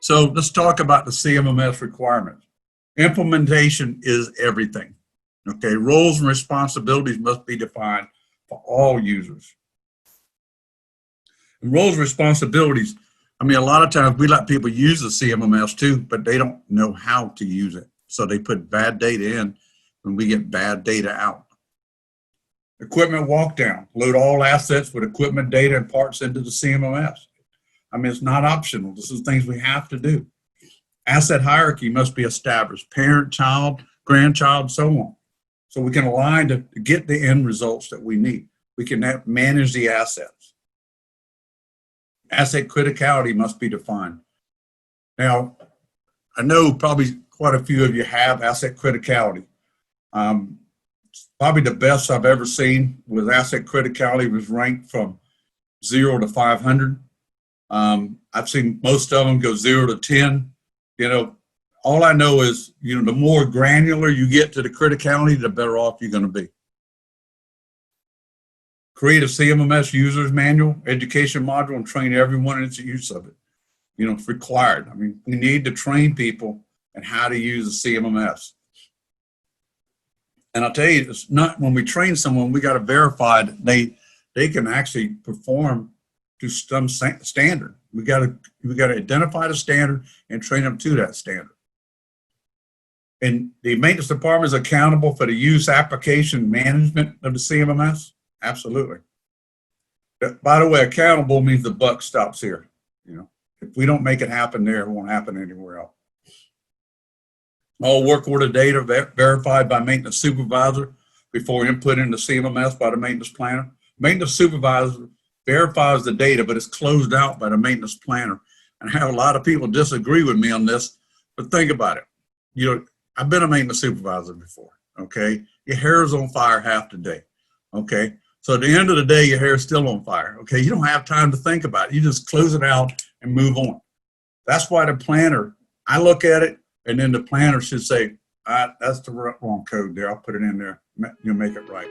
So let's talk about the CMMS requirements. Implementation is everything. Okay, roles and responsibilities must be defined for all users. And roles and responsibilities, I mean, a lot of times we let people use the CMMS too, but they don't know how to use it. So they put bad data in and we get bad data out. Equipment walk down, load all assets with equipment data and parts into the CMMS. I mean, it's not optional. This is things we have to do. Asset hierarchy must be established, parent, child, grandchild, so on. So we can align to get the end results that we need. We can manage the assets. Asset criticality must be defined. Now, I know probably quite a few of you have asset criticality. Probably the best I've ever seen with asset criticality was ranked from 0 to 500. I've seen most of them go 0 to 10. You know, all I know is, you know, the more granular you get to the criticality, the better off you're going to be. Create a CMMS user's manual, education module, and train everyone in its use of it. You know, it's required. I mean, we need to train people in how to use the CMMS. And I'll tell you, it's not, when we train someone, we got to verify that they can actually perform to some standard. We got to identify the standard and train them to that standard. And the maintenance department is accountable for the use, application, management of the CMMS. Absolutely. By the way, accountable means the buck stops here. You know, if we don't make it happen there, it won't happen anywhere else. All work order data verified by maintenance supervisor before input into CMMS by the maintenance planner. Maintenance supervisor verifies the data, but it's closed out by the maintenance planner. And I have a lot of people disagree with me on this, but think about it. You know, I've been a maintenance supervisor before, okay? Your hair is on fire half the day, okay? So at the end of the day, your hair is still on fire, okay? You don't have time to think about it. You just close it out and move on. That's why the planner, I look at it, and then the planner should say, that's the wrong code there. I'll put it in there. You'll make it right.